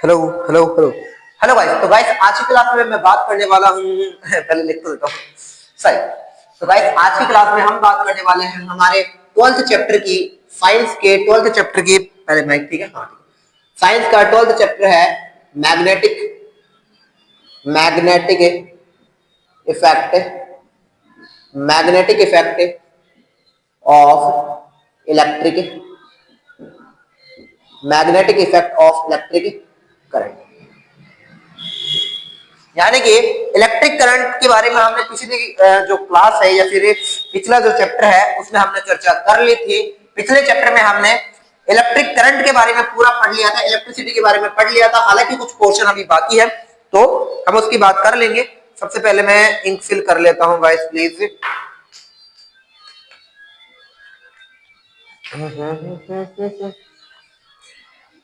Hello hello hello hello guys. तो guys आज की क्लास में मैं बात करने वाला हूँ पहले लिख तो देता हूँ सही। तो गाइस आज की क्लास में हम बात करने वाले हैं हमारे 12th चैप्टर की, साइंस के 12th चैप्टर की। पहले माइक ठीक है, हाँ ठीक है। साइंस का 12th चैप्टर है magnetic magnetic effect magnetic effect of electric magnetic effect of electric current. यानी कि इलेक्ट्रिक करंट के बारे में हमने पिछली जो क्लास है या फिर पिछला जो चैप्टर है उसमें हमने चर्चा कर ली थी। पिछले चैप्टर में हमने इलेक्ट्रिक करंट के बारे में पूरा पढ़ लिया था, इलेक्ट्रिसिटी के बारे में पढ़ लिया था। हालांकि कुछ पोर्शन अभी बाकी है तो हम उसकी बात कर लेंगे। सबसे पहले मैं इंक फिल कर लेता हूं गाइस प्लीज।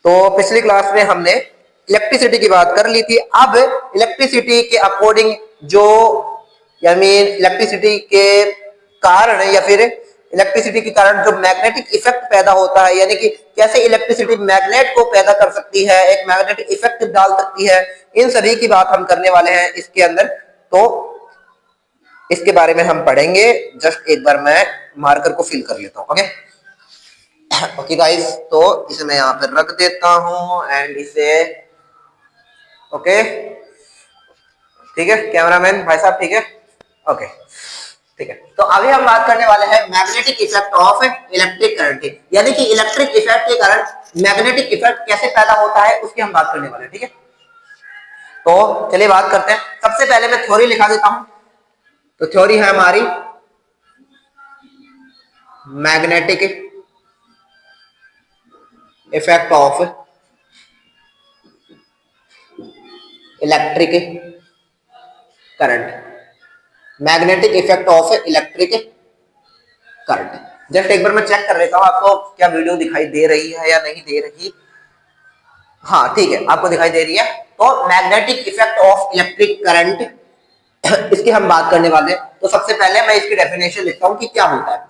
तो पिछली क्लास में हमने इलेक्ट्रिसिटी की बात कर ली थी। अब इलेक्ट्रिसिटी के अकॉर्डिंग जो इलेक्ट्रिसिटी के कारण या फिर इलेक्ट्रिसिटी के कारण जो मैग्नेटिक इफेक्ट पैदा होता है, यानी कि कैसे इलेक्ट्रिसिटी मैग्नेट को पैदा कर सकती है, एक मैग्नेटिक इफेक्ट डाल सकती है, इन सभी की बात हम करने वाले हैं इसके अंदर। तो इसके बारे में हम पढ़ेंगे। जस्ट एक बार मैं मार्कर को फिल कर लेता हूं। ओके ओके गाइस, तो इसे मैं यहाँ पर रख देता हूं एंड इसे ओके ठीक है कैमरामैन भाई साहब, ठीक है ओके ठीक है। तो अभी हम बात करने वाले हैं magnetic effect of electric current, यानी कि इलेक्ट्रिक इफेक्ट के कारण मैग्नेटिक इफेक्ट कैसे पैदा होता है उसकी हम बात करने वाले हैं। ठीक है, तो चलिए बात करते हैं। सबसे पहले मैं थ्योरी लिखा देता हूं। तो थ्योरी है हमारी magnetic effect of electric current. Magnetic effect of electric current. Just एक बार मैं चेक कर लेता हूं आपको क्या वीडियो दिखाई दे रही है या नहीं दे रही। हाँ ठीक है, आपको दिखाई दे रही है। तो magnetic effect of electric current इसकी हम बात करने वाले हैं। तो सबसे पहले मैं इसकी डेफिनेशन लिखता हूं कि क्या होता है।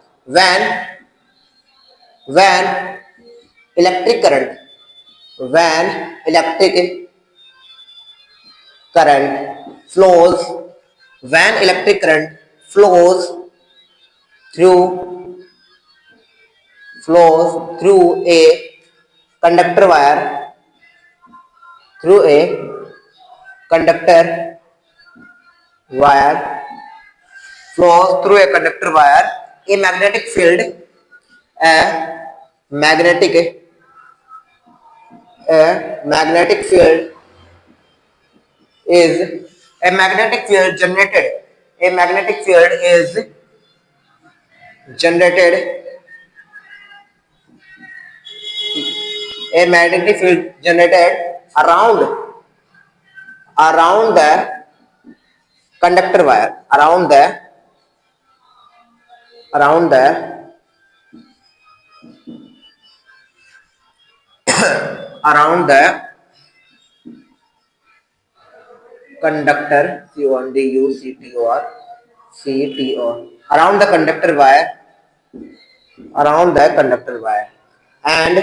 When electric current when electric current flows when electric current flows through a conductor wire through a conductor wire flows through a conductor wire a magnetic field a magnetic field is a magnetic field generated a magnetic field is generated a magnetic field generated around the conductor wire around the conductor around the conductor wire and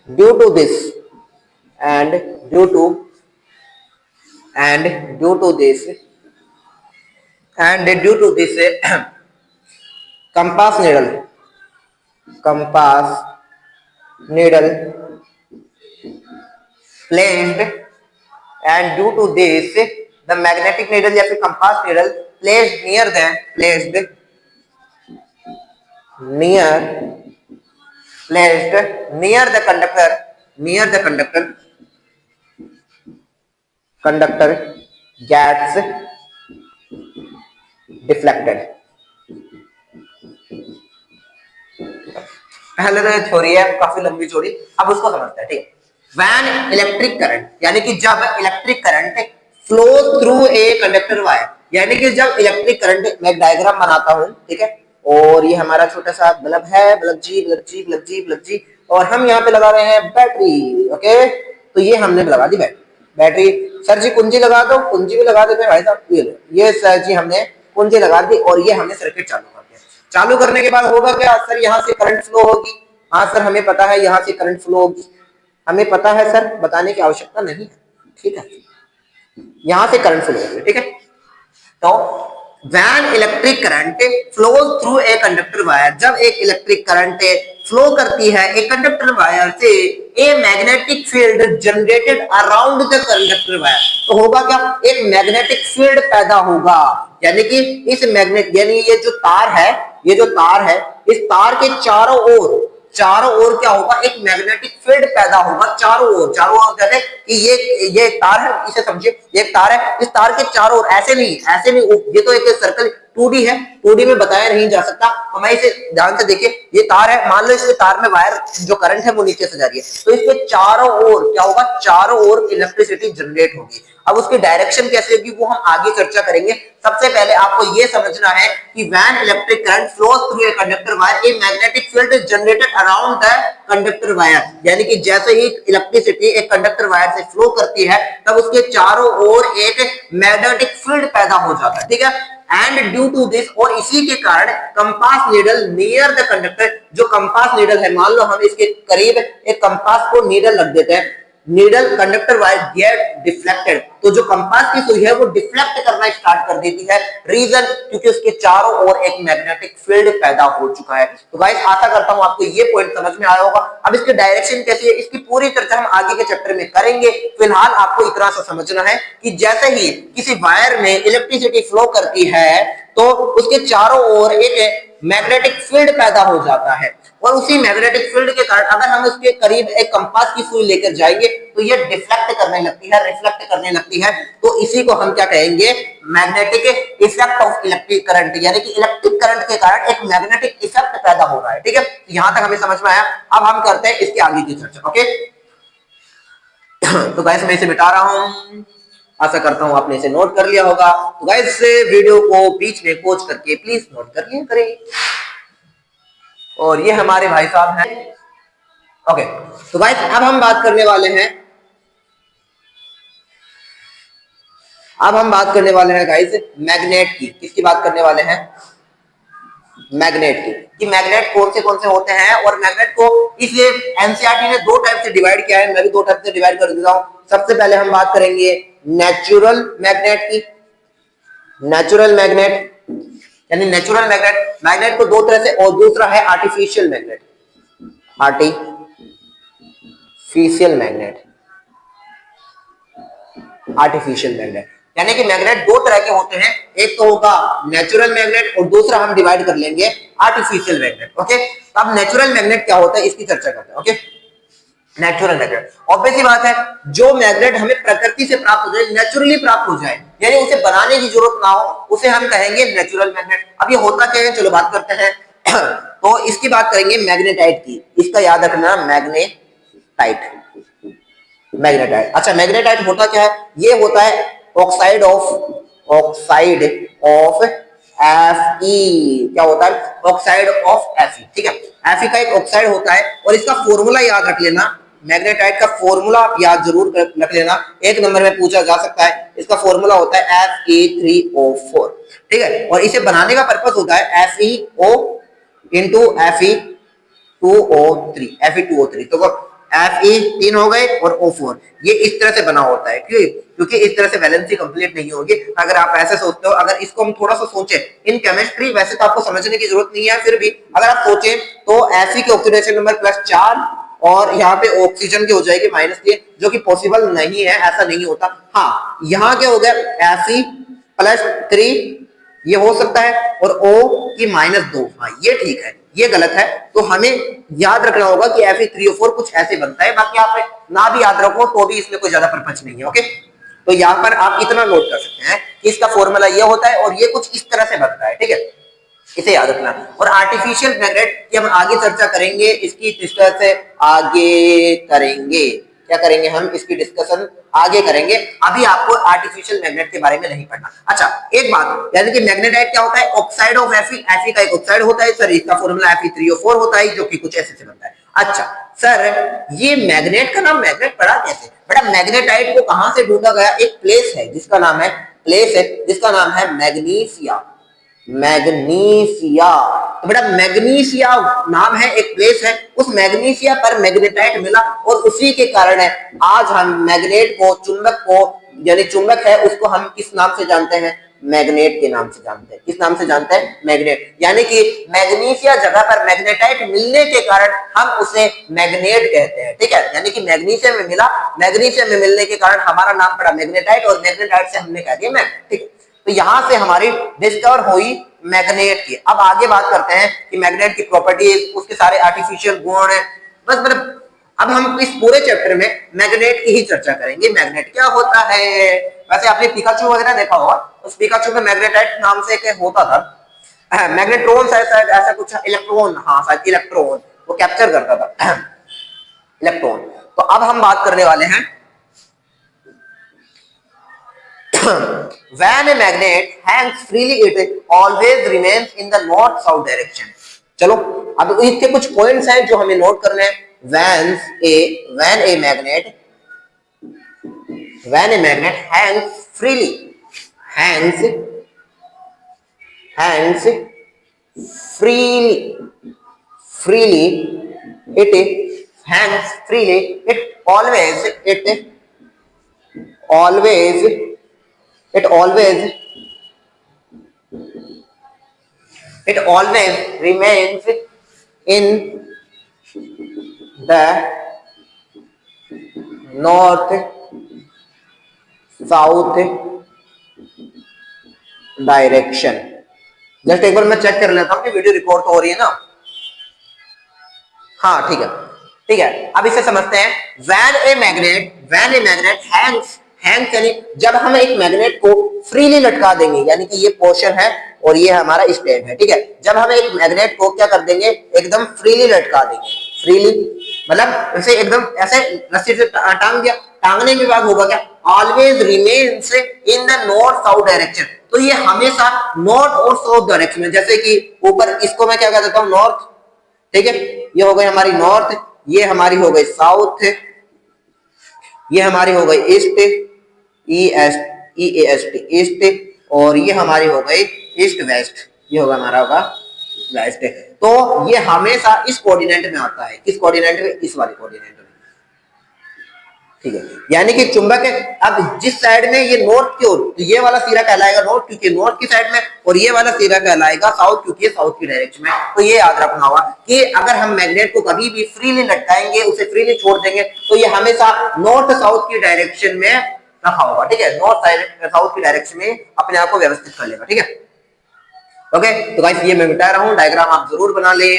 due to this and due to this compass needle placed and due to this the magnetic needle या फिर compass needle placed near the conductor gets deflected। पहले तो theory है काफी लंबी चौड़ी, अब उसको समझते हैं। ठीक है, व्हेन इलेक्ट्रिक करंट यानी कि जब electric current flow through a conductor wire, यानी कि जब इलेक्ट्रिक करंट, मैं एक डायग्राम बनाता हूं ठीक है, और ये हमारा छोटा सा बल्ब है, बल्ब जी, और हम यहाँ पे लगा रहे हैं बैटरी। ओके, तो ये हमने लगा दी बैटरी। सर जी कुंजी लगा दो, कुंजी भी लगा देते हैं भाई साहब। ये सर जी हमने कुंजी लगा दी और ये हमने सर्किट चालू कर दिया। चालू करने के बाद होगा क्या सर, यहाँ से करंट फ्लो होगी। हाँ सर हमें पता है यहाँ से करंट फ्लो होगी। हमें पता है सर, बताने की आवश्यकता नहीं है, ठीक है। यहां से करंट फ्लो हो रही है, ठीक है। तो when electric current flows through a conductor wire, जब एक इलेक्ट्रिक करंट फ्लो करती है एक कंडक्टर वायर से, a magnetic field generated around the conductor wire, तो होगा क्या, एक मैग्नेटिक फील्ड पैदा होगा, यानी कि इस मैग्नेट, यानी ये जो तार है, ये जो तार है, इस तार के चारों ओर क्या होगा, एक मैग्नेटिक फील्ड पैदा होगा चारों ओर जैसे कि ये तार है, इसे समझिए, ये तार है, इस तार के चारों ओर, ऐसे नहीं, ये तो एक सर्कल 2D है, 2D में बताया नहीं जा सकता, हमें इसे ध्यान से देखिए, ये तार है, मान लो इसके तार में वायर जो करंट है वो नीचे से जा रही है, तो इसके चारों ओर क्या होगा, चारों ओर इलेक्ट्रिसिटी जनरेट होगी। अब उसकी डायरेक्शन कैसे होगी वो हम आगे चर्चा करेंगे। सबसे पहले आपको ये समझना है कि when electric current flows through a conductor wire, a magnetic field is generated around the conductor wire, यानी कि जैसे ही इलेक्ट्रिसिटी एक कंडक्टर वायर से फ्लो करती है तब उसके चारों ओर एक मैग्नेटिक फील्ड पैदा हो जाता है, ठीक है। एंड ड्यू टू दिस, और इसी के कारण compass needle near the conductor, जो कंपास नीडल है, मान लो हम इसके करीब एक कंपास को नीडल रख देते हैं, needle conductor wire get deflected, तो जो कंपास की सुई है वो डिफ्लेक्ट करना स्टार्ट कर देती है, रीजन क्योंकि उसके चारों ओर एक मैग्नेटिक फील्ड पैदा हो चुका है। तो गाइस आशा करता हूं आपको ये पॉइंट समझ में आया होगा। अब इसकी डायरेक्शन कैसी है, इसकी पूरी चर्चा हम आगे के चैप्टर में करेंगे, फिलहाल आपको इतना सा समझना है कि जैसे ही किसी वायर में इलेक्ट्रिसिटी फ्लो करती है तो उसके चारों ओर एक मैग्नेटिक फील्ड पैदा हो जाता है, और उसी मैग्नेटिक फील्ड के कारण अगर हम उसके करीब एक कंपास की सुई लेकर जाएंगे तो ये डिफ्लेक्ट करने लगती है, रिफ्लेक्ट करने लगती है, तो इसी को हम क्या कहेंगे, magnetic effect of electric current, यानी कि इलेक्ट्रिक करंट के कारण एक मैग्नेटिक इफेक्ट पैदा हो रहा है, ठीक है। यहां तक हमें समझ में आया। अब हम करते हैं इसके आगे की चर्चा, ओके। तो गाइस मैं इसे मिटा रहा हूं, आशा करता हूं आपने इसे नोट कर लिया होगा। तो गाइस वीडियो को बीच में पॉज करके प्लीज नोट कर लिया करें। और ये हमारे भाई साहब हैं, ओके। तो गाइस अब हम बात करने वाले हैं, गाइस मैग्नेट की। किसकी बात करने वाले हैं, मैग्नेट की, कि मैग्नेट कौन से होते हैं, और मैग्नेट को इसलिए एनसीईआरटी ने दो टाइप से डिवाइड किया है, मैं भी दो टाइप से डिवाइड कर देता हूं। सबसे पहले हम बात करेंगे नेचुरल मैग्नेट की। नेचुरल मैग्नेट यानी नेचुरल मैग्नेट को दो तरह से, और दूसरा है आर्टिफिशियल मैग्नेट। आर्टिफिशियल मैग्नेट यानी कि मैग्नेट दो तरह के होते हैं, एक तो होगा नेचुरल मैग्नेट और दूसरा हम डिवाइड कर लेंगे आर्टिफिशियल मैग्नेट, ओके। अब नेचुरल मैग्नेट क्या होता है इसकी चर्चा करते हैं, ओके। नेचुरल मैग्नेट, ऑब्वियस सी बात है, जो मैग्नेट हमें प्रकृति से प्राप्त हो जाए, नेचुरली प्राप्त हो जाए, यानी उसे बनाने की जरूरत ना हो, उसे हम कहेंगे नेचुरल मैग्नेट। अब ये होता क्या है, चलो बात करते हैं। तो इसकी बात करेंगे मैग्नेटाइट की, इसका याद रखना, मैग्नेटाइट। अच्छा मैग्नेटाइट होता क्या है, ये होता है ऑक्साइड ऑफ Fe, क्या होता है, ऑक्साइड ऑफ Fe, ठीक है। Fe का एक ऑक्साइड होता है, और इसका फॉर्मूला याद रख लेना, मैग्नेटाइट का फॉर्मूला आप याद जरूर रख लेना, एक नंबर में पूछा जा सकता है। इसका फॉर्मूला होता है Fe3O4, ठीक है। और इसे बनाने का पर्पस होता है FeO इंटू Fe2O3, तो Fe 3 हो गए और O4, ये इस तरह से बना होता है, क्योंकि इस तरह से वैलेंसी कंप्लीट नहीं होगी अगर आप ऐसे सोचते हो। अगर इसको हम थोड़ा सा सोचें इन केमिस्ट्री, वैसे तो आपको समझने की जरूरत नहीं है, फिर भी अगर आप सोचें तो Fe के ऑक्सीडेशन नंबर +4 और यहाँ पे ऑक्सीजन की हो जाएगी -3, जो कि पॉसिबल नहीं है, ऐसा नहीं होता। हाँ, यहाँ क्या हो गया, Fe+3 ये हो सकता है, और O की -2, हाँ ये ठीक है, ये गलत है। तो हमें याद रखना होगा कि Fe3O4 कुछ ऐसे बनता है, बाकी आप ना भी याद रखो तो भी इसमें कोई ज्यादा पर्पज नहीं है, ओके। तो यहाँ पर आप इतना नोट कर सकते हैं कि इसका फॉर्मूला ये होता है और ये कुछ इस तरह से बनता है, ठीक है, इसे याद रखना। और आर्टिफिशियल मैग्नेट की हम आगे चर्चा करेंगे, इसकी डिस्कस आगे करेंगे, क्या करेंगे हम, इसकी डिस्कशन आगे करेंगे, अभी आपको आर्टिफिशियल मैग्नेट के बारे में नहीं पढ़ना। अच्छा एक बात, यानी कि मैग्नेटाइट क्या होता है, ऑक्साइड ऑफ Fe का एक ऑक्साइड होता है सर, इसका फॉर्मूला Fe3O4 होता है, जो कि कुछ ऐसे से बनता है। अच्छा सर, ये मैग्नेट का नाम मैग्नेट पड़ा कैसे, बेटा मैग्नेटाइट को कहां से ढूंढा गया, एक प्लेस है जिसका नाम है मैग्नीसिया। तो बेटा मैग्नीशिया नाम है, एक प्लेस है, उस मैग्नीशिया पर मैग्नेटाइट मिला और उसी के कारण है आज हम मैग्नेट को, चुंबक को, यानी चुंबक है उसको हम किस नाम से जानते हैं? मैग्नेट के नाम से जानते हैं। किस नाम से जानते हैं? मैग्नेट। यानी कि मैग्नीशिया जगह पर मैग्नेटाइट मिलने के कारण हम उसे मैग्नेट कहते हैं। ठीक है, यानी कि मैग्नीशियम में मिला, मैग्नीशियम में मिलने के कारण हमारा नाम पड़ा मैग्नेटाइट और मैग्नेटाइट से हमने कह दिया मैग्नेट। ठीक है, तो यहां से हमारी डिस्कवर हुई मैग्नेट की। अब आगे बात करते हैं कि मैग्नेट की प्रॉपर्टीज, उसके सारे आर्टिफिशियल गुण है। बस मतलब अब हम इस पूरे चैप्टर में मैग्नेट की ही चर्चा करेंगे। मैग्नेट क्या होता है? वैसे आपने पिकाचू वगैरह देखा होगा, उस पिकाचू में मैग्नेटाइट नाम से एक होता था, मैग्नेट्रॉन ऐसा कुछ, इलेक्ट्रॉन, हाँ शायद इलेक्ट्रॉन वो कैप्चर करता था इलेक्ट्रॉन। तो अब हम बात करने वाले हैं when a magnet hangs freely it always remains in the north south direction। चलो अब इसके कुछ पॉइंट्स हैं जो हमें नोट करने हैं। when a magnet hangs freely it hangs freely it always remains in the north south direction. Just एक बार मैं चेक कर लेता हूं कि वीडियो रिकॉर्ड तो हो रही है ना? हाँ ठीक है, ठीक है। अब इसे समझते हैं। when a magnet hangs यानी जब हम एक मैग्नेट को फ्रीली लटका देंगे, यानी कि ये पोर्शन है और ये हमारा स्टेम है। ठीक है, जब हम एक मैग्नेट को क्या कर देंगे? एकदम फ्रीली लटका देंगे। फ्रीली मतलब ऐसे एकदम ऐसे रस्सी से टांग दिया, टांगने के बाद होगा क्या? Always remains in the north south direction. तो ये हमेशा नॉर्थ और साउथ डायरेक्शन में, जैसे कि ईपर इसको मैं क्या कह देता हूं? नॉर्थ। ठीक है, ये हो गई हमारी नॉर्थ, ये हमारी हो गई साउथ, ये हमारी हो गई ईस्ट, ईस्ट, और ये हमारी हो गई ईस्ट वेस्ट, ये होगा हमारा होगा वेस्ट। तो ये हमेशा इस कोऑर्डिनेट में आता है। किस कोऑर्डिनेट में? इस वाले कोऑर्डिनेट में। ठीक है, यानी कि चुंबक अब जिस साइड में ये नॉर्थ की ओर, तो ये वाला सिरा कहलाएगा नॉर्थ क्योंकि नॉर्थ की साइड में, और ये वाला सिरा कहलाएगा साउथ क्योंकि साउथ की डायरेक्शन में। तो ये याद रखना होगा कि अगर हम मैग्नेट को कभी भी फ्रीली लटकाएंगे, उसे फ्रीली छोड़ देंगे, तो ये हमेशा नॉर्थ साउथ की डायरेक्शन में रखा होगा। ठीक है, नॉर्थ साउथ की डायरेक्शन में अपने आप को व्यवस्थित कर लेगा। ठीक है, ओके। तो गाइस ये मैं मिटा रहा हूं, डायग्राम आप जरूर बना लें,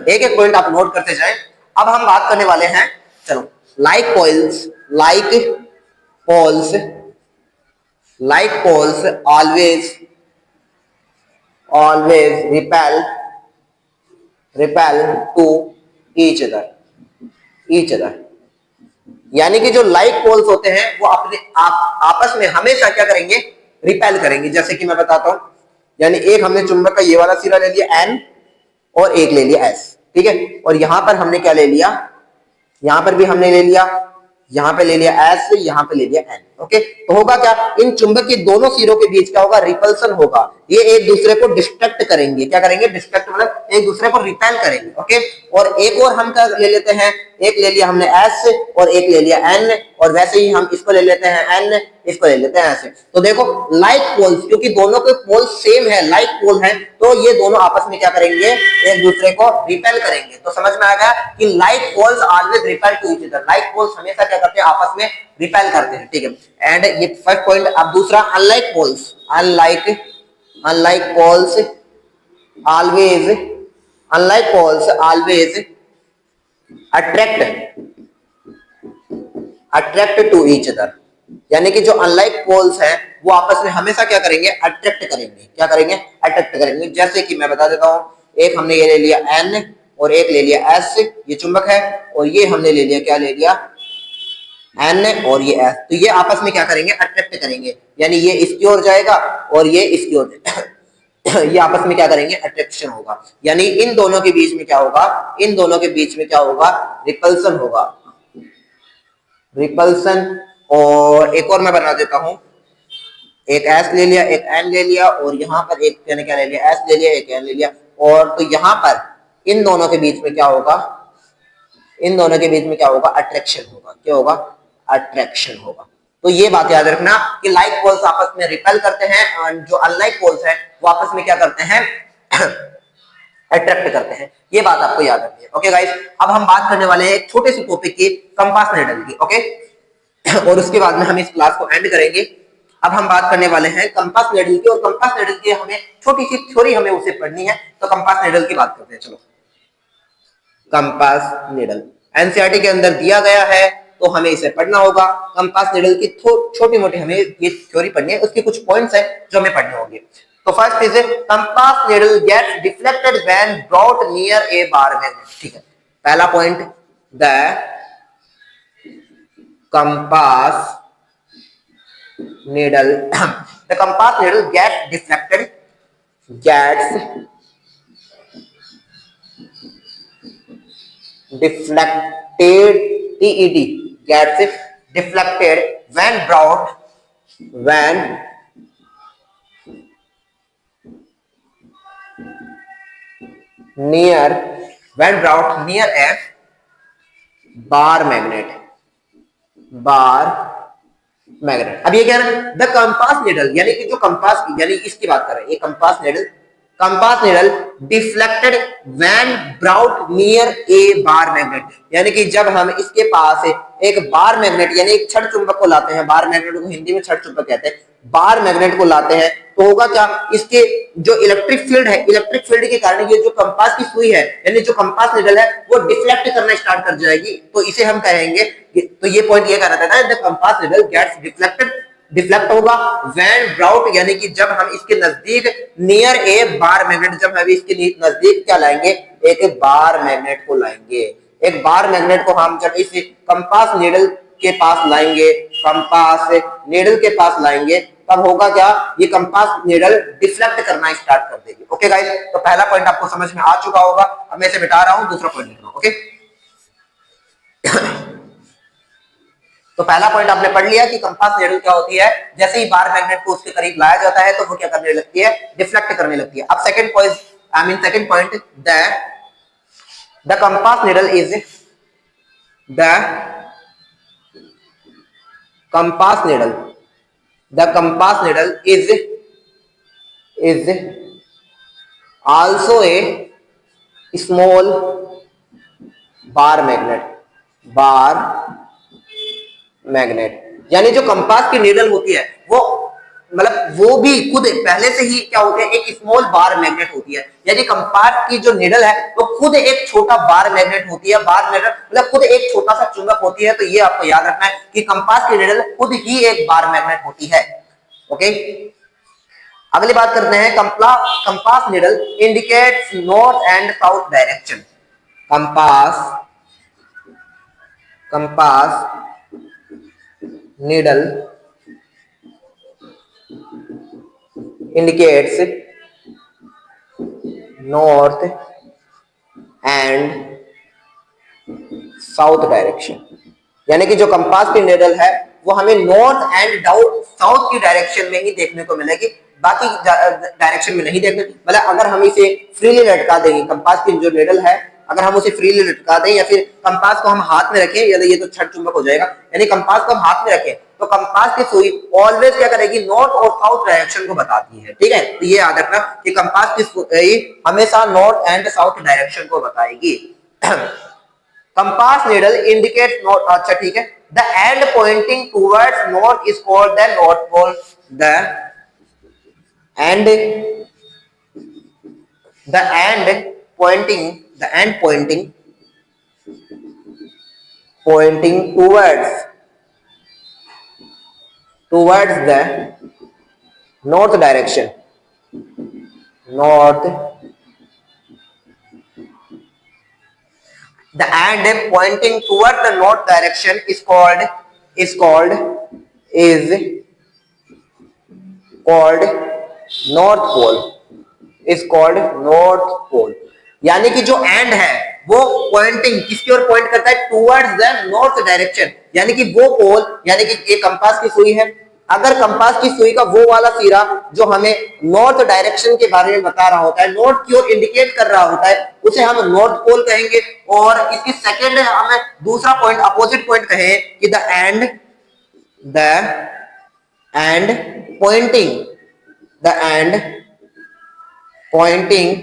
एक एक पॉइंट आप नोट करते जाएं। अब हम बात करने वाले हैं, चलो, like poles always repel to each other। यानी कि जो लाइक पोल्स होते हैं वो अपने आपस में हमेशा क्या करेंगे? रिपेल करेंगे। जैसे कि मैं बताता हूं, यानी एक हमने चुंबक का ये वाला सिरा ले लिया N और एक ले लिया S। ठीक है, और यहां पर हमने क्या ले लिया? यहां पर भी हमने ले लिया, यहां पे ले लिया S, यहां पे ले लिया N। ओके, तो होगा क्या? इन चुंबक के दोनों सिरों के बीच क्या होगा? रिपल्सन होगा। ये एक दूसरे को डिस्ट्रैक्ट करेंगे। क्या करेंगे? डिस्ट्रैक्ट मतलब एक दूसरे को रिपेल करेंगे। ओके, और एक और हम क्या ले लेते हैं? एक ले लिया हमने S और एक ले लिया N, और वैसे ही हम इसको ले लेते हैं N, इसको ले लेते हैं S। तो देखो लाइक पोल्स, क्योंकि दोनों के पोल सेम है, लाइक पोल है, तो ये दोनों आपस में क्या करेंगे? एक दूसरे को रिपेल करेंगे। तो समझ में आ गया कि like poles always repel to each other. Like poles हमेशा क्या करते हैं? आपस में रिपेल करते हैं। ठीक है, एंड ये फर्स्ट पॉइंट। अब दूसरा, unlike poles always attract to each other. यानी कि जो अनलाइक पोल्स हैं वो आपस में हमेशा क्या करेंगे? अट्रैक्ट करेंगे। क्या करेंगे? अट्रैक्ट करेंगे। जैसे कि मैं बता देता हूं, एक हमने ये ले लिया N और एक ले लिया S, ये चुंबक है, और ये हमने ले लिया, क्या ले लिया? N और ये S। तो ये आपस में क्या करेंगे? अट्रैक्ट करेंगे। यानी ये इसकी ओर जाएगा और ये इसकी ओर ये आपस में क्या करेंगे? अट्रैक्शन होगा। यानी इन दोनों के बीच में क्या होगा? इन दोनों के बीच में क्या होगा? रिपल्सन होगा। रिपल्सन। और एक और मैं बना देता हूं, एक एस ले लिया, एक एन ले लिया, और यहाँ पर एक मैंने क्या ले लिया, एस ले लिया, एक एन ले लिया, और तो यहाँ पर इन दोनों के बीच में क्या होगा, इन दोनों के बीच में क्या होगा, अट्रैक्शन होगा। क्या होगा, अट्रैक्शन होगा। तो ये बात याद रखना कि लाइक पोल्स आपस में रिपेल करते हैं और जो अनलाइक पोल्स हैं वो आपस में क्या करते हैं, अट्रैक्ट करते हैं। ये बात आपको याद रखनी है। ओके गाइस, अब हम बात करने वाले हैं एक छोटे से टॉपिक की, कंपास नीडल की। ओके और उसके बाद में हम इस क्लास को एंड करेंगे। अब हम बात करने वाले हैं कंपास नीडल की, और कंपास नीडल की हमें छोटी सी थ्योरी हमें उसे पढ़नी है। तो कंपास नीडल की बात करते हैं। चलो, कंपास नीडल एनसीईआरटी के अंदर दिया गया है, तो हमें इसे पढ़ना होगा। कंपास नीडल की छोटी मोटी हमें ये थ्योरी पढ़नी है, उसके कुछ पॉइंट्स हैं जो हमें पढ़ने होंगे। तो first is compass needle gets deflected when brought near a bar magnet. ठीक है, पहला point, the compass needle the compass needle gets deflected gets deflected when brought near a bar magnet। अब ये क्या है, द कंपास नीडल यानी कि जो कंपास यानी इसकी बात कर रहे हैं, ये compass needle deflected when brought near a bar magnet, यानी कि जब हम इसके पास एक बार मैग्नेट यानी एक छड़ चुंबक को लाते हैं, बार मैग्नेट को हिंदी में छड़ चुंबक कहते हैं, बार मैग्नेट को लाते हैं, तो होगा क्या, इसके जो इलेक्ट्रिक फील्ड है, इलेक्ट्रिक फील्ड के कारण ये जो कंपास की सुई है यानी जो कंपास नीडल है वो डिफ्लेक्ट करना स्टार्ट कर जाएगी। तो इसे हम कहेंगे, तो ये पॉइंट ये कह रहा था ना, the compass needle gets deflect होगा व्हेन ब्राउट, यानी कि जब हम इसके नजदीक नियर ए बार मैग्नेट, जब हम इसके नजदीक क्या लाएंगे, एक बार मैग्नेट को लाएंगे। एक बार मैग्नेट को हम जब इस कंपास नीडल के पास लाएंगे, कंपास नीडल के पास लाएंगे, तब होगा क्या, ये कंपास नीडल डिफ्लेक्ट करना स्टार्ट कर देगी। ओके गाइस, तो पहला पॉइंट आपको समझ में आ चुका होगा। अब मैं इसे मिटा रहा हूं, दूसरा पॉइंट लिख रहा हूं। ओके तो पहला पॉइंट आपने पढ़ लिया कि कंपास नीडल क्या होती है, जैसे ही बार मैग्नेट को उसके करीब लाया जाता है तो वो क्या करने लगती है, डिफ्लेक्ट करने लगती है। अब second point, the compass needle is the compass needle is also a small bar magnet, यानी जो कंपास की नीडल होती है वो मतलब वो भी खुद पहले से ही क्या होती है, एक स्मॉल बार मैग्नेट होती है, यानी कंपास की जो नीडल है वो खुद एक छोटा बार मैग्नेट होती है। बार मैग्नेट मतलब खुद एक छोटा सा चुंबक होती है। तो ये आपको याद रखना है कि कंपास की नीडल खुद ही एक बार मैग्नेट होती है। ओके, अगली बात करते हैं, compass needle indicates north and south direction. Compass needle indicates north and south direction, यानी कि जो कंपास की नीडल है वो हमें नॉर्थ एंड साउथ की डायरेक्शन में ही देखने को मिलेगी, बाकी डायरेक्शन में नहीं देखने। मतलब अगर हम इसे फ्रीली लटका देंगे, कंपास की जो नीडल है अगर हम उसे फ्रीली लटका दें या फिर कंपास को हम हाथ में रखें, या ये तो छड़ चुंबक हो जाएगा, यानी कंपास को हम हाथ में रखें तो कंपास की सुई ऑलवेज क्या करेगी, नॉर्थ और साउथ डायरेक्शन को बताती है। ठीक है, तो ये याद रखना कि कंपास की सुई हमेशा नॉर्थ एंड साउथ डायरेक्शन को बताएगी। कंपास नीडल इंडिकेट्स नॉर्थ, अच्छा ठीक है, the end pointing towards north is called the north pole. The end pointing towards the north direction, the end pointing towards the north direction is called north pole, यानी कि जो and है वो Poynting किसकी ओर point करता है, towards the north direction, यानी कि वो पोल, यानी कि ये कंपास की सुई है, अगर कंपास की सुई का वो वाला सिरा जो हमें नॉर्थ डायरेक्शन के बारे में बता रहा होता है, नॉर्थ की ओर इंडिकेट कर रहा होता है, उसे हम नॉर्थ पोल कहेंगे। और इसकी सेकंड हमें दूसरा पॉइंट अपोजिट पॉइंट कहें कि the end pointing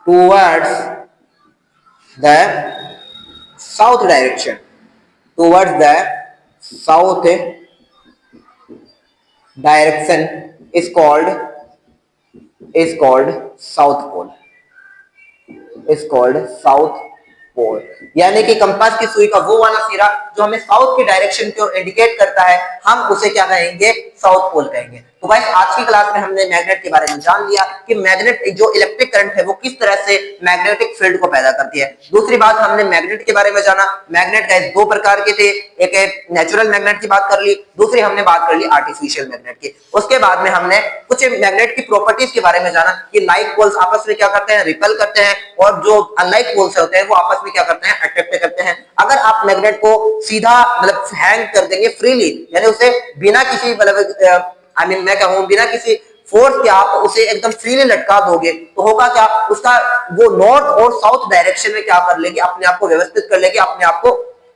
towards the south direction, towards the south direction is called south pole, यानी कि कंपास की सुई का वो वाला सिरा जो हमें साउथ की डायरेक्शन की ओर इंडिकेट करता है, हम उसे क्या कहेंगे, साउथ पोल कहेंगे। तो भाई आज की क्लास में हमने मैग्नेट के बारे में जान लिया कि मैग्नेट जो इलेक्ट्रिक करंट है वो किस तरह से मैग्नेटिक फील्ड को पैदा करती है। दूसरी बात हमने मैग्नेट के बारे में जाना, मैग्नेट का दो प्रकार के थे, एक नेचुरल मैग्नेट की बात कर ली, दूसरी हमने बात कर ली आर्टिफिशियल मैग्नेट की। उसके बाद में हमने कुछ मैग्नेट की प्रॉपर्टीज के बारे में जाना कि लाइक पोल्स आपस में क्या करते हैं, रिपेल करते हैं, और जो अनलाइक पोल्स होते हैं वो आपस में क्या करते हैं, अट्रैक्ट करते हैं। अगर आप मैग्नेट को सीधा मतलब हैंग कर देंगे फ्रीली, यानी उसे बिना किसी मतलब मैं कहूं बिना किसी फोर्स के आप उसे एकदम फ्रीली लटका दोगे, तो होगा क्या, उसका वो नॉर्थ और साउथ डायरेक्शन में क्या कर लेगी, अपने आप को व्यवस्थित कर लेगी, अपने आप को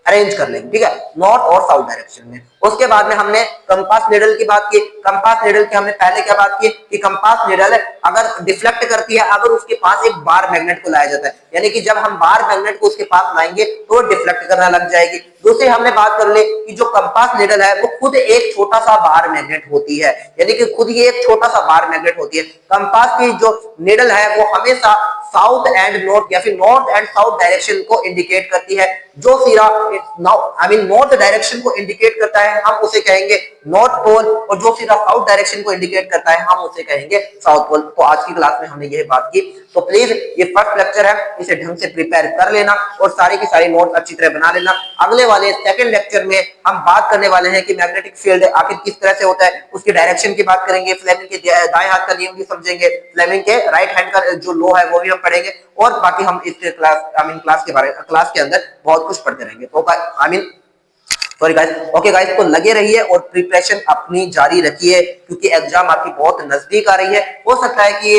अरेंज कर लेंगे, ठीक है, नॉर्थ और साउथ डायरेक्शन में। उसके बाद में हमने कंपास नीडल की बात की। कंपास नीडल की हमने पहले क्या बात की कि कंपास नीडल अगर डिफ्लेक्ट करती है, अगर उसके पास एक बार मैग्नेट को लाया जाता है, यानी कि जब हम बार मैग्नेट को उसके पास लाएंगे तो डिफ्लेक्ट करना लग जाएगी। दूसरी हमने बात कर ले कि जो कंपास नीडल है वो खुद एक छोटा सा बार मैग्नेट होती है, यानी कि खुद ये एक छोटा सा बार मैग्नेट होती है। कंपास की जो नीडल है वो हमेशा साउथ एंड नॉर्थ या फिर नॉर्थ एंड साउथ डायरेक्शन को इंडिकेट करती है। जो सिरा नॉर्थ डायरेक्शन को इंडिकेट करता है हम उसे कहेंगे नॉर्थ पोल, और जो सिरा साउथ डायरेक्शन को इंडिकेट करता है हम उसे कहेंगे साउथ पोल। तो आज की क्लास में हमने यही बात की। तो प्लीज ये फर्स्ट लेक्चर है, इसे ढंग से प्रिपेयर कर लेना और सारी की सारी नोट अच्छी तरह बना लेना। अगले वाले सेकंड लेक्चर में हम बात करने वाले हैं कि मैग्नेटिक फील्ड आखिर किस तरह से होता है, उसकी डायरेक्शन की बात करेंगे, फ्लेमिंग के दाएं हाथ का नियम भी समझेंगे, फ्लेमिंग के राइट हैंड का जो लॉ है वो भी हम पढ़ेंगे, और बाकी हम इस क्लास के अंदर बहुत कुछ पढ़ते रहेंगे। तो सॉरी गाइस, ओके गाइस, तो लगे रहिए और प्रिपरेशन अपनी जारी रखिए, क्योंकि एग्जाम आपकी बहुत नजदीक आ रही है। हो सकता है कि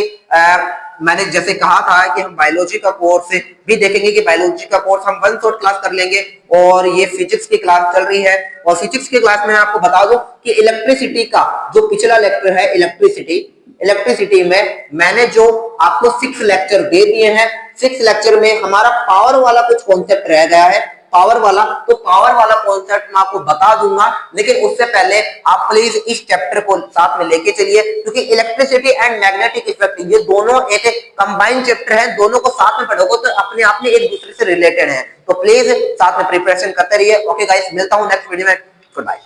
मैंने जैसे कहा था कि हम बायोलॉजी का कोर्स भी देखेंगे, कि बायोलॉजी का कोर्स हम वन शॉट क्लास कर लेंगे, और ये फिजिक्स की क्लास चल रही है। और फिजिक्स की क्लास में आपको बता दूं कि इलेक्ट्रिसिटी का जो पिछला लेक्चर है, इलेक्ट्रिसिटी में मैंने जो आपको 6 लेक्चर दे दिए हैं, 6 लेक्चर में हमारा पावर वाला कुछ कॉन्सेप्ट रह गया है, पावर वाला कॉन्सेप्ट मैं आपको बता दूंगा, लेकिन उससे पहले आप प्लीज इस चैप्टर को साथ में लेके चलिए, क्योंकि इलेक्ट्रिसिटी एंड मैग्नेटिक इफेक्ट ये दोनों एक कंबाइंड चैप्टर है, दोनों को साथ में पढ़ोगे तो अपने आप में एक दूसरे से रिलेटेड है। तो प्लीज साथ में प्रिपरेशन करते रहिए। ओके गाइस, मिलता हूं नेक्स्ट वीडियो में, गुड बाय।